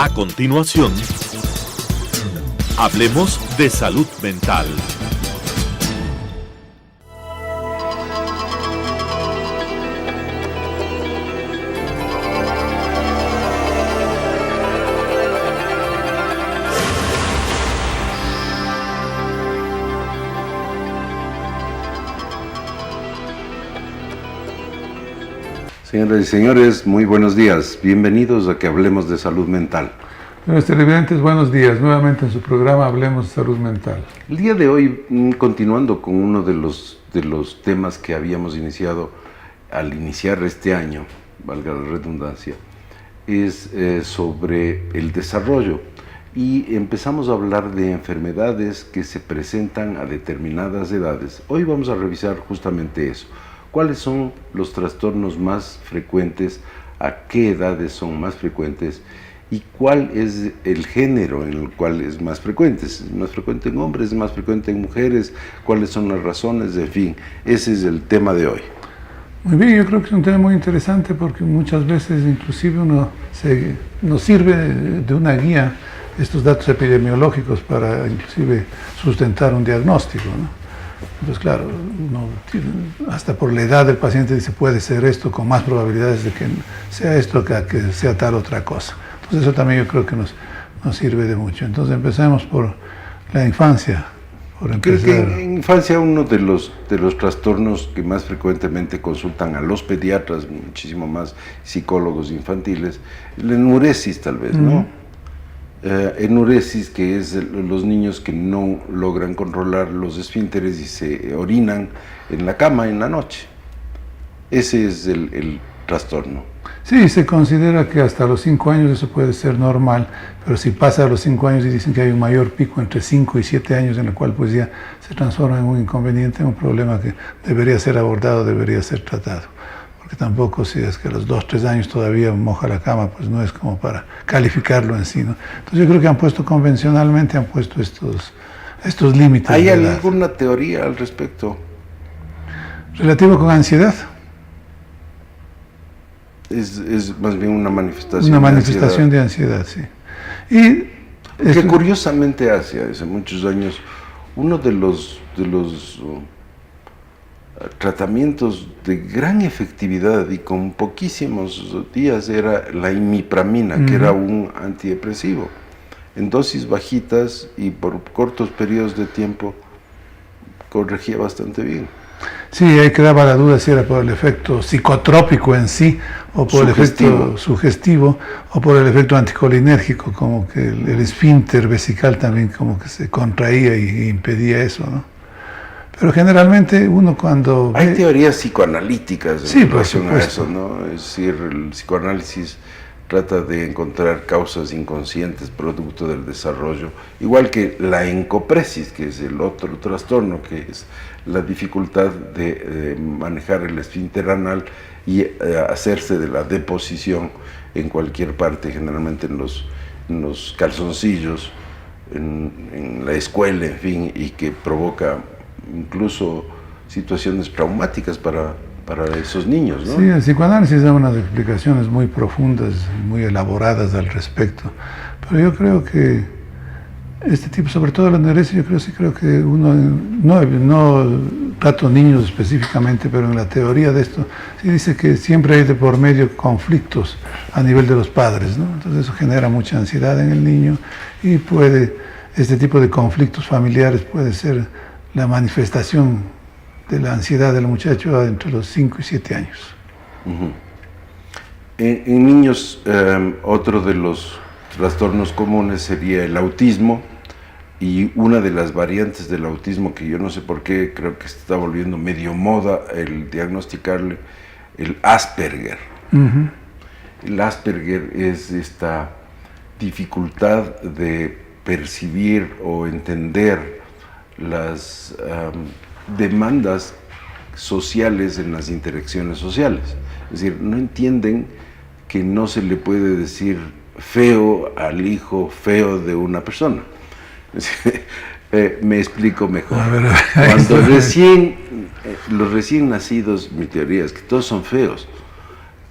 A continuación, hablemos de salud mental. Señoras y señores, muy buenos días. Bienvenidos a que hablemos de salud mental. Señores televidentes, buenos días. Nuevamente en su programa Hablemos de Salud Mental. El día de hoy, continuando con uno de los temas que habíamos iniciado al iniciar este año, valga la redundancia, es sobre el desarrollo. Y empezamos a hablar de enfermedades que se presentan a determinadas edades. Hoy vamos a revisar justamente eso. ¿Cuáles son los trastornos más frecuentes? ¿A qué edades son más frecuentes? ¿Y cuál es el género en el cual es más frecuente? ¿Es más frecuente en hombres? ¿Es más frecuente en mujeres? ¿Cuáles son las razones? En fin, ese es el tema de hoy. Muy bien, yo creo que es un tema muy interesante porque muchas veces inclusive nos sirve de una guía estos datos epidemiológicos para inclusive sustentar un diagnóstico, ¿no? Entonces, claro, hasta por la edad del paciente dice puede ser esto con más probabilidades de que sea esto que sea tal otra cosa. Entonces eso también yo creo que nos sirve de mucho. Entonces empecemos por la infancia. Creo que en infancia uno de los trastornos que más frecuentemente consultan a los pediatras, muchísimo más psicólogos infantiles, la enuresis tal vez, ¿no? Enuresis, que es los niños que no logran controlar los esfínteres y se orinan en la cama en la noche. Ese es el trastorno. Sí, se considera que hasta los 5 años eso puede ser normal, pero si pasa a los 5 años y dicen que hay un mayor pico entre 5 y 7 años en el cual pues ya se transforma en un inconveniente, un problema que debería ser abordado, debería ser tratado. Que tampoco si es que a los 2 o 3 años todavía moja la cama, pues no es como para calificarlo en sí, ¿no? Entonces yo creo que convencionalmente han puesto estos límites. ¿Hay alguna teoría al respecto? ¿Relativo con ansiedad? Es más bien una manifestación. Una manifestación de ansiedad, sí. Y que curiosamente hace muchos años, uno de los tratamientos de gran efectividad y con poquísimos días era la imipramina, que era un antidepresivo, en dosis bajitas y por cortos periodos de tiempo corregía bastante bien. Sí, ahí quedaba la duda si era por el efecto psicotrópico en sí, o por el efecto sugestivo, o por el efecto anticolinérgico, como que el esfínter vesical también como que se contraía y impedía eso, ¿no? Pero generalmente uno cuando... Hay teorías psicoanalíticas en relación a eso, ¿no? Es decir, el psicoanálisis trata de encontrar causas inconscientes producto del desarrollo, igual que la encopresis, que es el otro trastorno, que es la dificultad de manejar el esfínter anal y hacerse de la deposición en cualquier parte, generalmente en los calzoncillos, en la escuela, en fin, y que provoca incluso situaciones traumáticas para esos niños, ¿no? Sí, el psicoanálisis da unas explicaciones muy profundas, muy elaboradas al respecto, pero yo creo que este tipo, sobre todo la enuresis, creo que uno, no trato niños específicamente, pero en la teoría de esto, sí dice que siempre hay de por medio conflictos a nivel de los padres, ¿no? Entonces eso genera mucha ansiedad en el niño y este tipo de conflictos familiares puede ser la manifestación de la ansiedad del muchacho entre los 5 y 7 años. En niños, otro de los trastornos comunes sería el autismo, y una de las variantes del autismo que yo no sé por qué creo que se está volviendo medio moda el diagnosticarle, el Asperger. El Asperger es esta dificultad de percibir o entender las demandas sociales en las interacciones sociales. Es decir, no entienden que no se le puede decir feo al hijo feo de una persona. Me explico mejor. Cuando los recién nacidos, mi teoría es que todos son feos.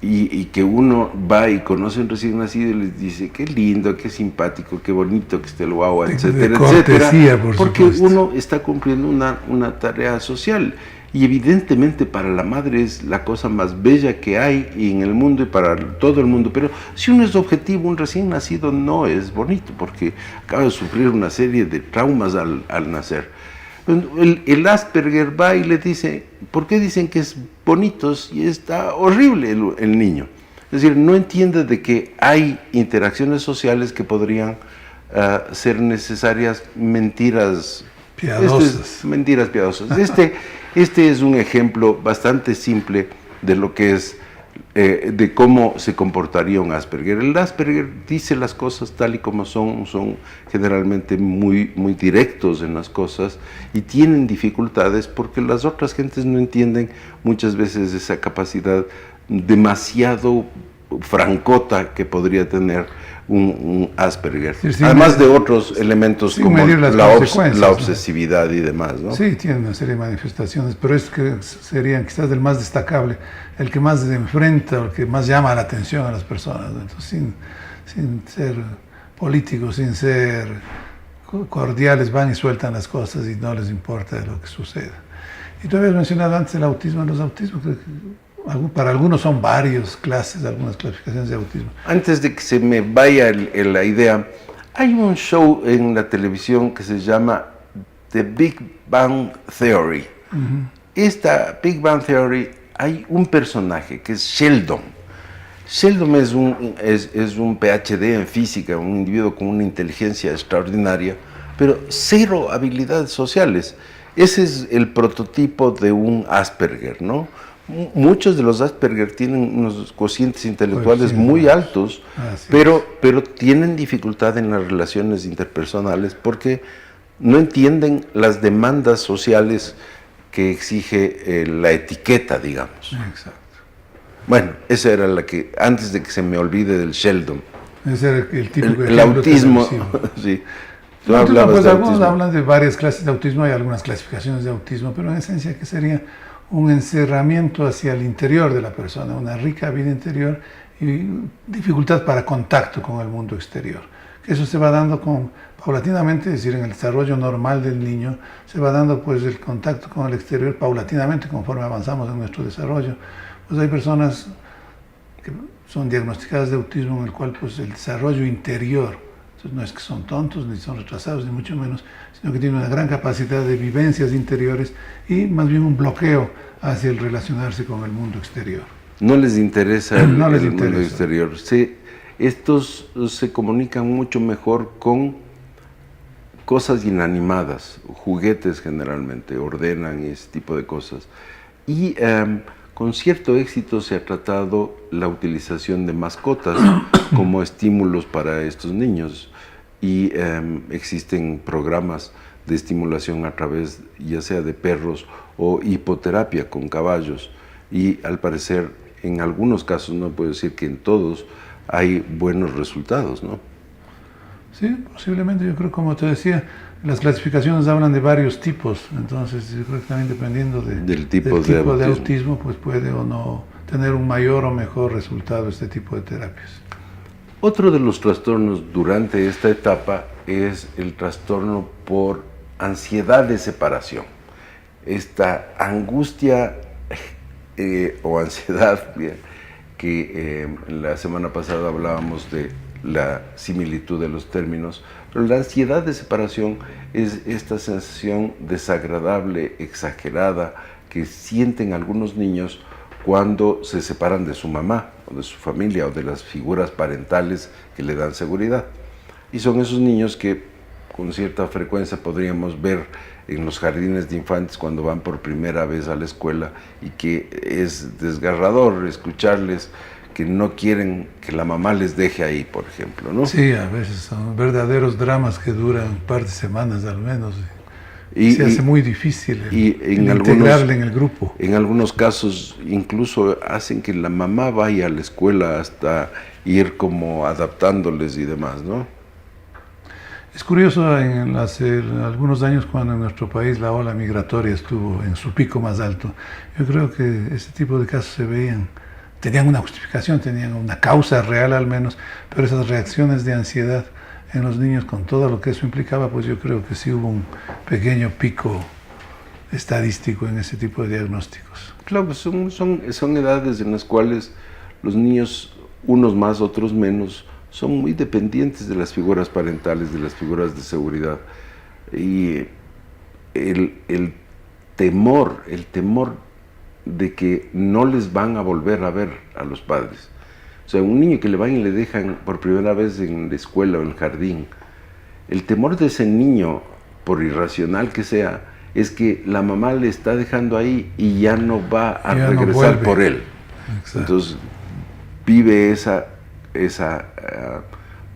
y que uno va y conoce a un recién nacido y les dice qué lindo, qué simpático, qué bonito que esté el guagua, etcétera, etcétera, porque supuesto. uno está cumpliendo una tarea social. Y evidentemente para la madre es la cosa más bella que hay en el mundo y para todo el mundo, pero si uno es objetivo, un recién nacido no es bonito porque acaba de sufrir una serie de traumas al nacer. El Asperger va y le dice, ¿por qué dicen que es bonito si está horrible el niño? Es decir, no entiende de que hay interacciones sociales que podrían ser necesarias mentiras piadosas. Mentiras piadosas. Este es un ejemplo bastante simple de lo que es, de cómo se comportaría un Asperger. El Asperger dice las cosas tal y como son generalmente muy, muy directos en las cosas y tienen dificultades porque las otras gentes no entienden muchas veces esa capacidad demasiado francota que podría tener un Asperger, sí, además de otros elementos como la obsesividad, ¿no? Y demás, ¿no? Sí, tiene una serie de manifestaciones, pero es que serían quizás el más destacable, el que más enfrenta, el que más llama la atención a las personas, ¿no? Entonces, sin ser políticos, sin ser cordiales, van y sueltan las cosas y no les importa lo que suceda. Y tú habías mencionado antes el autismo. Los autismos, creo que para algunos son varias clases, algunas clasificaciones de autismo. Antes de que se me vaya la idea, hay un show en la televisión que se llama The Big Bang Theory. Esta Big Bang Theory, hay un personaje que es Sheldon. Sheldon es un PhD en física, un individuo con una inteligencia extraordinaria, pero cero habilidades sociales. Ese es el prototipo de un Asperger, ¿no? Muchos de los Asperger tienen unos cocientes intelectuales muy altos, pero tienen dificultad en las relaciones interpersonales porque no entienden las demandas sociales que exige la etiqueta, digamos. Exacto. Bueno, esa era la que, antes de que se me olvide del Sheldon. Ese era el tipo el autismo, sí. Pues algunos hablan de varias clases de autismo, hay algunas clasificaciones de autismo, pero en esencia que sería un encerramiento hacia el interior de la persona, una rica vida interior y dificultad para contacto con el mundo exterior. Que eso se va dando paulatinamente, es decir, en el desarrollo normal del niño, se va dando pues el contacto con el exterior paulatinamente conforme avanzamos en nuestro desarrollo. Pues hay personas que son diagnosticadas de autismo en el cual pues el desarrollo interior, entonces no es que son tontos, ni son retrasados, ni mucho menos, sino que tienen una gran capacidad de vivencias interiores y más bien un bloqueo hacia el relacionarse con el mundo exterior. No les interesa el mundo exterior. Estos se comunican mucho mejor con cosas inanimadas, juguetes generalmente, ordenan ese tipo de cosas. Y con cierto éxito se ha tratado la utilización de mascotas como estímulos para estos niños y existen programas de estimulación a través ya sea de perros o hipoterapia con caballos y al parecer en algunos casos, no puedo decir que en todos, hay buenos resultados, ¿no? Sí, posiblemente, yo creo, como te decía, las clasificaciones hablan de varios tipos, entonces yo creo que también dependiendo del tipo de autismo, pues puede o no tener un mayor o mejor resultado este tipo de terapias. Otro de los trastornos durante esta etapa es el trastorno por ansiedad de separación. Esta angustia o ansiedad que la semana pasada hablábamos de la similitud de los términos, pero la ansiedad de separación es esta sensación desagradable, exagerada, que sienten algunos niños cuando se separan de su mamá, o de su familia, o de las figuras parentales que le dan seguridad. Y son esos niños que con cierta frecuencia podríamos ver en los jardines de infantes cuando van por primera vez a la escuela y que es desgarrador escucharles que no quieren que la mamá les deje ahí, por ejemplo, ¿no? Sí, a veces son verdaderos dramas que duran un par de semanas al menos. Y se hace muy difícil integrarle en el grupo. En algunos casos incluso hacen que la mamá vaya a la escuela hasta ir como adaptándoles y demás, ¿no? Es curioso, hace algunos años cuando en nuestro país la ola migratoria estuvo en su pico más alto, yo creo que este tipo de casos se veían tenían una justificación, tenían una causa real al menos, pero esas reacciones de ansiedad en los niños con todo lo que eso implicaba, pues yo creo que sí hubo un pequeño pico estadístico en ese tipo de diagnósticos. Claro, son edades en las cuales los niños, unos más, otros menos, son muy dependientes de las figuras parentales, de las figuras de seguridad. Y el temor de que no les van a volver a ver a los padres. O sea, un niño que le van y le dejan por primera vez en la escuela o en el jardín, el temor de ese niño, por irracional que sea, es que la mamá le está dejando ahí y ya no va a regresar no por él. Exacto. Entonces vive esa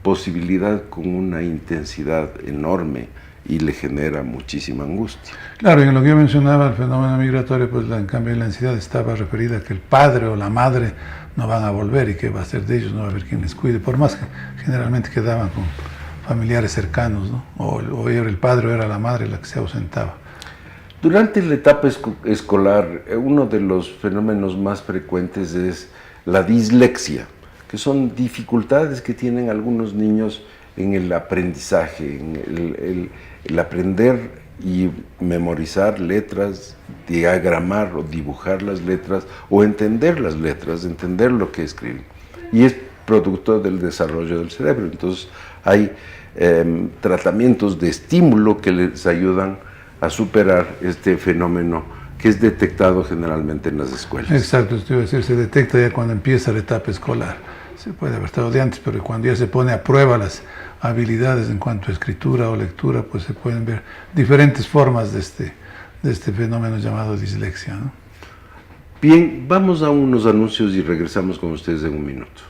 posibilidad con una intensidad enorme y le genera muchísima angustia. Claro, y en lo que yo mencionaba, el fenómeno migratorio, pues en cambio la ansiedad estaba referida a que el padre o la madre no van a volver y qué va a ser de ellos, no va a haber quien les cuide, por más que generalmente quedaban con familiares cercanos, ¿no? O era el padre o era la madre la que se ausentaba. Durante la etapa escolar, uno de los fenómenos más frecuentes es la dislexia, que son dificultades que tienen algunos niños en el aprendizaje, en el aprender y memorizar letras, diagramar o dibujar las letras, o entender las letras, entender lo que escriben. Y es producto del desarrollo del cerebro. Entonces hay tratamientos de estímulo que les ayudan a superar este fenómeno que es detectado generalmente en las escuelas. Exacto, esto iba a decir, se detecta ya cuando empieza la etapa escolar. Se puede haber estado de antes, pero cuando ya se pone a prueba las habilidades en cuanto a escritura o lectura, pues se pueden ver diferentes formas de este fenómeno llamado dislexia, ¿no? Bien, vamos a unos anuncios y regresamos con ustedes en un minuto.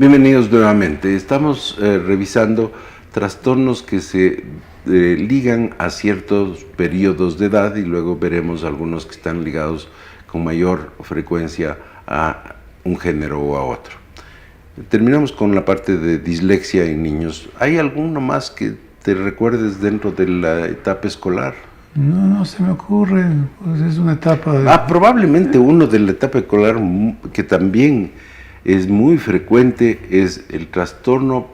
Bienvenidos nuevamente. Estamos revisando trastornos que se ligan a ciertos periodos de edad y luego veremos algunos que están ligados con mayor frecuencia a un género o a otro. Terminamos con la parte de dislexia en niños. ¿Hay alguno más que te recuerdes dentro de la etapa escolar? No se me ocurre, pues es una etapa de... Probablemente uno de la etapa escolar que también es muy frecuente es el trastorno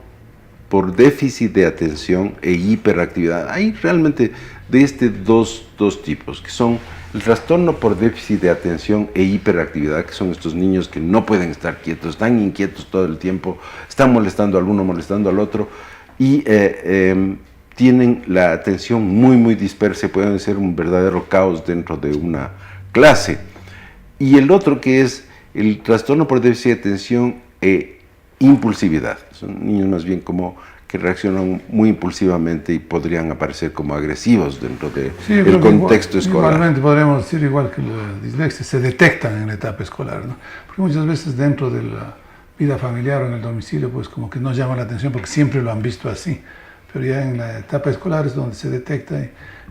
por déficit de atención e hiperactividad. Hay realmente de dos tipos, que son el trastorno por déficit de atención e hiperactividad, que son estos niños que no pueden estar quietos, están inquietos todo el tiempo, están molestando al uno, molestando al otro, y tienen la atención muy dispersa, pueden ser un verdadero caos dentro de una clase. Y el otro que es el trastorno por déficit de atención e impulsividad. Son niños más bien como que reaccionan muy impulsivamente y podrían aparecer como agresivos dentro del contexto escolar. Igualmente podríamos decir, igual que la dislexia, se detectan en la etapa escolar, ¿no? Porque muchas veces dentro de la vida familiar o en el domicilio, pues como que no llama la atención porque siempre lo han visto así. Pero ya en la etapa escolar es donde se detecta.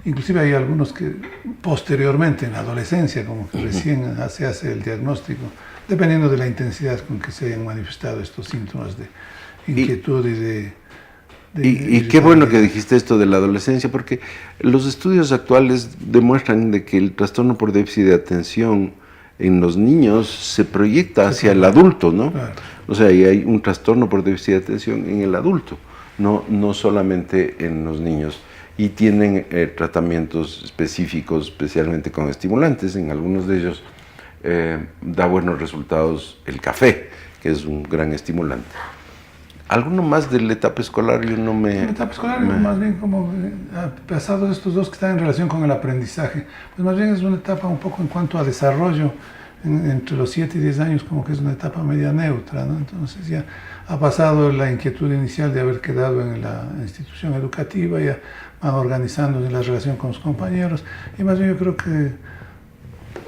Inclusive hay algunos que posteriormente, en la adolescencia, como que recién se hace el diagnóstico, dependiendo de la intensidad con que se hayan manifestado estos síntomas de inquietud y qué bueno que dijiste esto de la adolescencia, porque los estudios actuales demuestran de que el trastorno por déficit de atención en los niños se proyecta hacia el adulto, ¿no? Claro. O sea, hay un trastorno por déficit de atención en el adulto, no solamente en los niños. Y tienen tratamientos específicos, especialmente con estimulantes. En algunos de ellos da buenos resultados el café, que es un gran estimulante. ¿Alguno más de la etapa escolar? Yo no me... La etapa escolar es más bien como, pasados estos dos que están en relación con el aprendizaje, pues más bien es una etapa un poco en cuanto a desarrollo entre los 7 y 10 años como que es una etapa media neutra, ¿no? Entonces ya ha pasado la inquietud inicial de haber quedado en la institución educativa, ya van organizándose la relación con los compañeros, y más bien yo creo que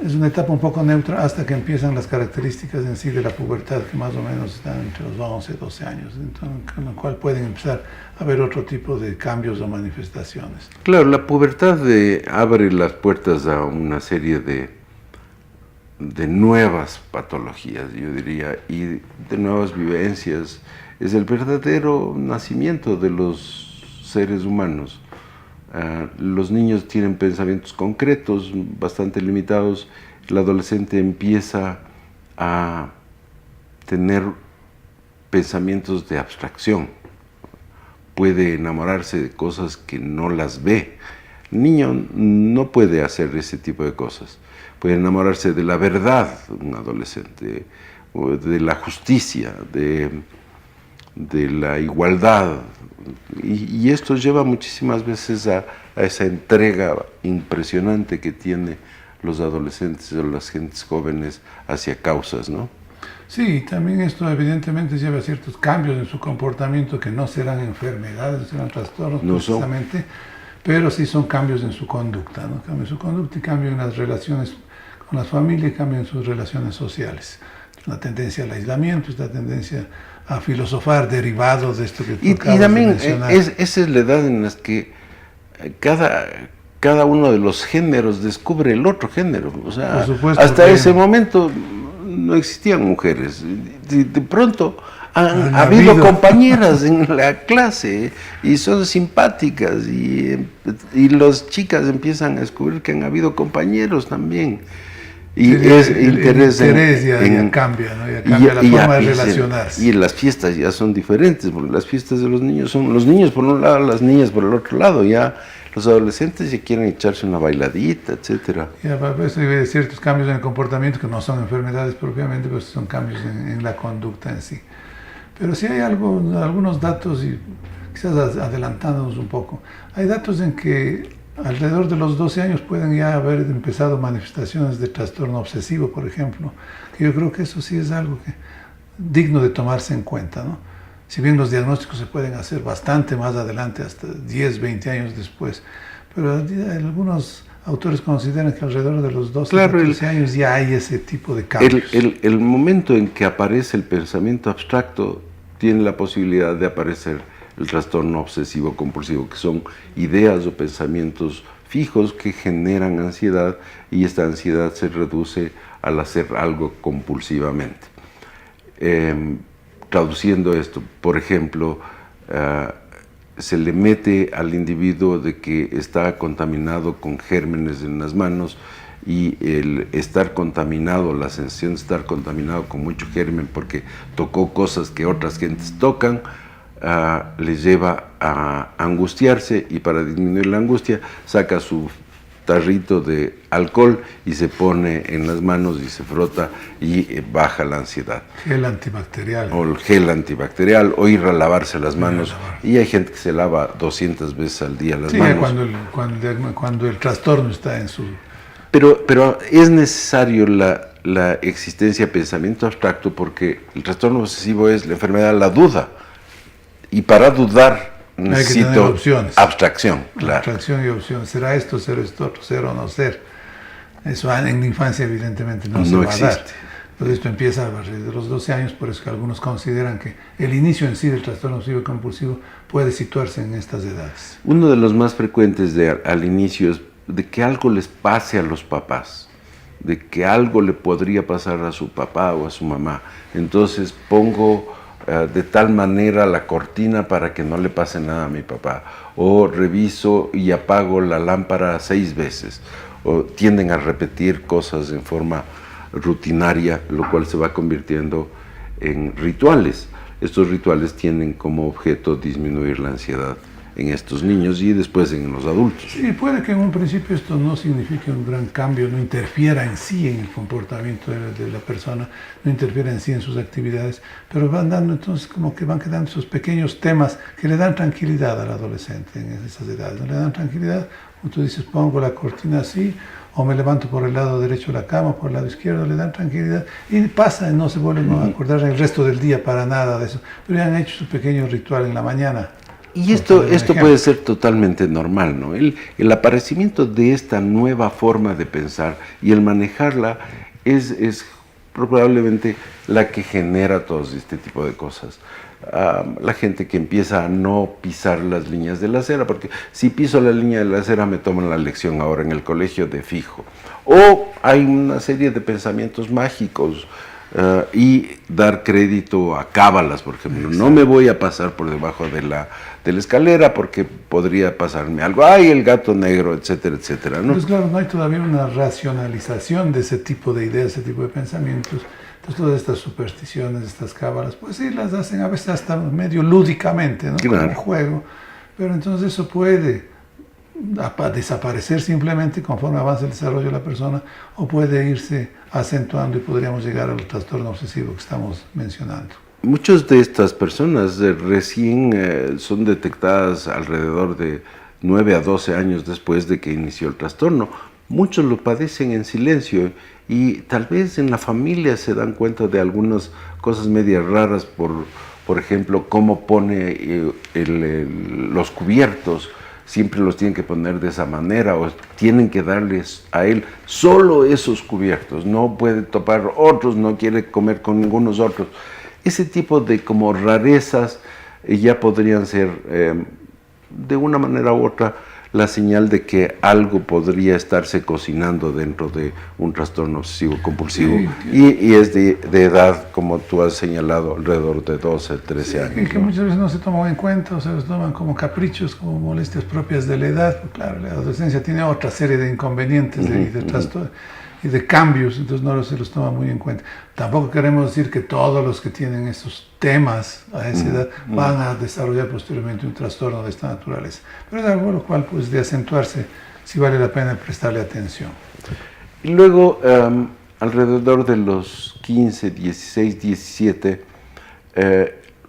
es una etapa un poco neutra hasta que empiezan las características en sí de la pubertad, que más o menos están entre los 11 y 12 años, entonces, con lo cual pueden empezar a haber otro tipo de cambios o manifestaciones. Claro, la pubertad abre las puertas a una serie de nuevas patologías, yo diría, y de nuevas vivencias. Es el verdadero nacimiento de los seres humanos. Los niños tienen pensamientos concretos, bastante limitados. El adolescente empieza a tener pensamientos de abstracción. Puede enamorarse de cosas que no las ve. El niño no puede hacer ese tipo de cosas. Puede enamorarse de la verdad, un adolescente, o de la justicia, de la igualdad. Y esto lleva muchísimas veces a esa entrega impresionante que tienen los adolescentes o las gentes jóvenes hacia causas, ¿no? Sí, también esto evidentemente lleva a ciertos cambios en su comportamiento que no serán enfermedades, no serán trastornos No precisamente, pero sí son cambios en su conducta, ¿no? Cambio en su conducta y cambio en las relaciones con las familias, cambio en sus relaciones sociales. Una tendencia al aislamiento, esta tendencia a filosofar derivados de esto que tú acabas de mencionar. Y también esa es la edad en la que cada uno de los géneros descubre el otro género. O sea, hasta ese momento no existían mujeres. De pronto han habido compañeras en la clase y son simpáticas y las chicas empiezan a descubrir que han habido compañeros también. Y el interés ya cambia, ¿no? Ya cambia la forma de relacionarse. Y las fiestas ya son diferentes, porque las fiestas de los niños son los niños por un lado, las niñas por el otro lado. Ya los adolescentes ya quieren echarse una bailadita, etcétera. Ya, para eso hay ciertos cambios en el comportamiento que no son enfermedades propiamente, pero son cambios en la conducta en sí. Pero sí hay algunos datos, y quizás adelantándonos un poco, hay datos en que alrededor de los 12 años pueden ya haber empezado manifestaciones de trastorno obsesivo, por ejemplo, que yo creo que eso sí es algo digno de tomarse en cuenta, ¿no? Si bien los diagnósticos se pueden hacer bastante más adelante, hasta 10, 20 años después, pero algunos autores consideran que alrededor de los 12, 13 años ya hay ese tipo de cambios. El momento en que aparece el pensamiento abstracto tiene la posibilidad de aparecer el trastorno obsesivo compulsivo, que son ideas o pensamientos fijos que generan ansiedad, y esta ansiedad se reduce al hacer algo compulsivamente. Traduciendo esto, por ejemplo, se le mete al individuo de que está contaminado con gérmenes en las manos, y el estar contaminado, la sensación de estar contaminado con mucho germen porque tocó cosas que otras gentes tocan, les lleva a angustiarse, y para disminuir la angustia saca su tarrito de alcohol y se pone en las manos y se frota, y baja la ansiedad. Gel antibacterial. O el gel antibacterial, o ir a lavarse las manos. Y hay gente que se lava 200 veces al día las manos. Cuando el trastorno está en su... Pero es necesario la existencia de pensamiento abstracto, porque el trastorno obsesivo es la enfermedad de la duda. Y para dudar necesito abstracción, claro. Abstracción y opciones. ¿Será esto, ser esto otro, ser o no ser? Eso en la infancia evidentemente no se va a dar. Entonces esto empieza a partir de los 12 años, por eso que algunos consideran que el inicio en sí del trastorno obsesivo compulsivo puede situarse en estas edades. Uno de los más frecuentes al inicio es de que algo les pase a los papás, de que algo le podría pasar a su papá o a su mamá. Entonces pongo de tal manera la cortina para que no le pase nada a mi papá, o reviso y apago la lámpara 6 veces, o tienden a repetir cosas en forma rutinaria, lo cual se va convirtiendo en rituales. Estos rituales tienen como objeto disminuir la ansiedad en estos niños y después en los adultos. Sí, puede que en un principio esto no signifique un gran cambio, no interfiera en sí en el comportamiento de la persona, no interfiera en sí en sus actividades, pero van dando entonces como que van quedando esos pequeños temas que le dan tranquilidad al adolescente en esas edades, no le dan tranquilidad, como tú dices, pongo la cortina así, o me levanto por el lado derecho de la cama, por el lado izquierdo, le dan tranquilidad y pasa, no se vuelven a acordar el resto del día para nada de eso, pero ya han hecho su pequeño ritual en la mañana. Y esto puede ser totalmente normal, ¿no? El aparecimiento de esta nueva forma de pensar y el manejarla es probablemente la que genera todo este tipo de cosas. La gente que empieza a no pisar las líneas de la acera, porque si piso la línea de la acera me toman la lección ahora en el colegio de fijo. O hay una serie de pensamientos mágicos y dar crédito a cábalas, por ejemplo. No me voy a pasar por debajo de la escalera porque podría pasarme algo. ¡Ay, el gato negro!, etcétera, etcétera, ¿no? Pues claro, no hay todavía una racionalización de ese tipo de ideas, ese tipo de pensamientos. Entonces todas estas supersticiones, estas cábalas, pues sí, las hacen a veces hasta medio lúdicamente, ¿no? Claro. Como juego. Pero entonces eso puede desaparecer simplemente conforme avanza el desarrollo de la persona, o puede irse acentuando y podríamos llegar al trastorno obsesivo que estamos mencionando. Muchas de estas personas recién son detectadas alrededor de 9 a 12 años después de que inició el trastorno. Muchos lo padecen en silencio y tal vez en la familia se dan cuenta de algunas cosas medias raras, por ejemplo, cómo pone los cubiertos. Siempre los tienen que poner de esa manera o tienen que darles a él solo esos cubiertos. No puede topar otros, no quiere comer con ningunos otros. Ese tipo de como rarezas ya podrían ser de una manera u otra la señal de que algo podría estarse cocinando dentro de un trastorno obsesivo compulsivo, y es de edad, como tú has señalado, alrededor de 12, 13 años. Y que muchas veces no se toman en cuenta, o se los toman como caprichos, como molestias propias de la edad. Pues claro, la adolescencia tiene otra serie de inconvenientes y de trastornos y de cambios, entonces no se los toma muy en cuenta. Tampoco queremos decir que todos los que tienen esos temas a esa edad van a desarrollar posteriormente un trastorno de esta naturaleza. Pero es algo lo cual, pues, de acentuarse, sí vale la pena prestarle atención. Y luego, alrededor de los 15, 16, 17,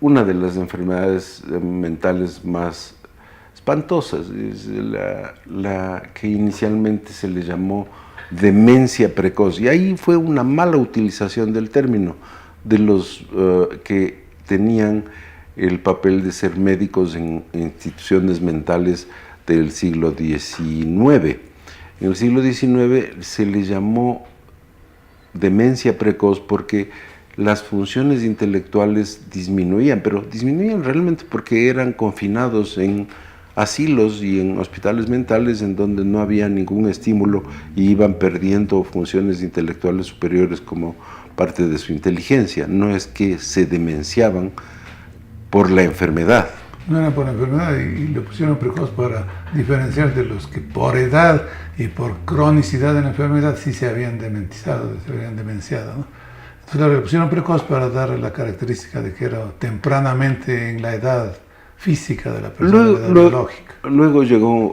una de las enfermedades mentales más espantosas es la que inicialmente se le llamó demencia precoz, y ahí fue una mala utilización del término de los que tenían el papel de ser médicos en instituciones mentales del siglo XIX. En el siglo XIX se le llamó demencia precoz porque las funciones intelectuales disminuían, pero disminuían realmente porque eran confinados en asilos y en hospitales mentales en donde no había ningún estímulo y iban perdiendo funciones intelectuales superiores como parte de su inteligencia. No es que se demenciaban por la enfermedad. No era por la enfermedad y lo pusieron precoz para diferenciar de los que por edad y por cronicidad de la enfermedad sí se habían dementizado, se habían demenciado, ¿no? Entonces lo pusieron precoz para darle la característica de que era tempranamente en la edad física de la persona, la edad biológica. Luego llegó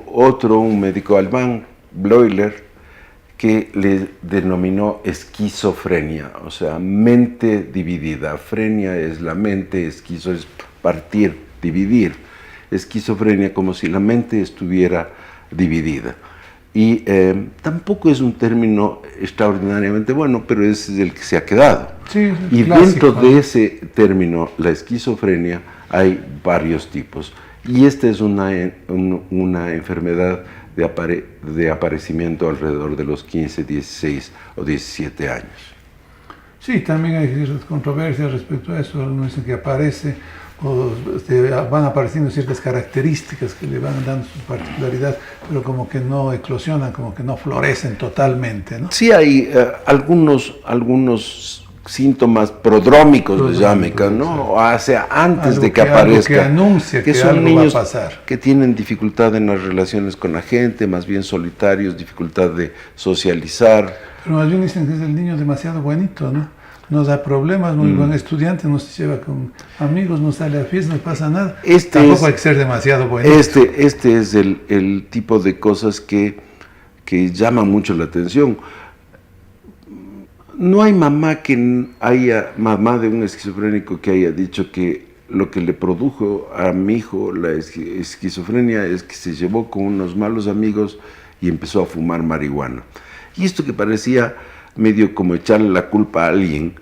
un médico alemán, Bleuler, que le denominó esquizofrenia, o sea, mente dividida. Frenia es la mente, esquizo es partir, dividir. Esquizofrenia, como si la mente estuviera dividida. Y tampoco es un término extraordinariamente bueno, pero es el que se ha quedado. Sí, y clásico, dentro de ese término, la esquizofrenia, hay varios tipos. Y esta es una enfermedad de aparecimiento alrededor de los 15, 16 o 17 años. Sí, también hay controversias respecto a eso. Algunos dicen que aparece, o van apareciendo ciertas características que le van dando su particularidad, pero como que no eclosionan, como que no florecen totalmente, ¿no? Sí hay algunos síntomas prodrómicos, les llaman, ¿no? O sea, antes de que aparezca. Algo que anuncia que son algo niños va a pasar. Que tienen dificultad en las relaciones con la gente, más bien solitarios, dificultad de socializar. Pero más bien dicen que es el niño demasiado buenito, ¿no? No da problemas, muy buen estudiante, no se lleva con amigos, no sale a fiestas, no pasa nada. Tampoco hay que ser demasiado buenito. Este es el tipo de cosas que llaman mucho la atención. No hay mamá de un esquizofrénico que haya dicho que lo que le produjo a mi hijo la esquizofrenia es que se llevó con unos malos amigos y empezó a fumar marihuana. Y esto que parecía medio como echarle la culpa a alguien,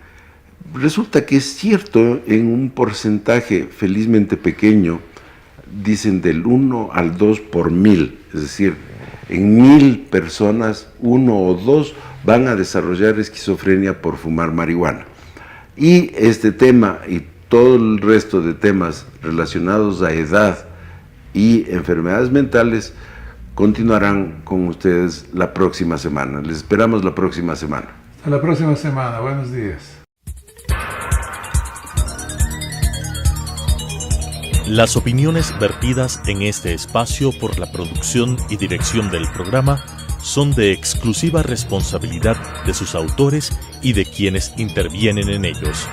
resulta que es cierto en un porcentaje felizmente pequeño, dicen del 1 al 2 por 1000, es decir, en 1000 personas, 1 o 2 van a desarrollar esquizofrenia por fumar marihuana. Y este tema y todo el resto de temas relacionados a edad y enfermedades mentales continuarán con ustedes la próxima semana. Les esperamos la próxima semana. Hasta la próxima semana. Buenos días. Las opiniones vertidas en este espacio por la producción y dirección del programa son de exclusiva responsabilidad de sus autores y de quienes intervienen en ellos.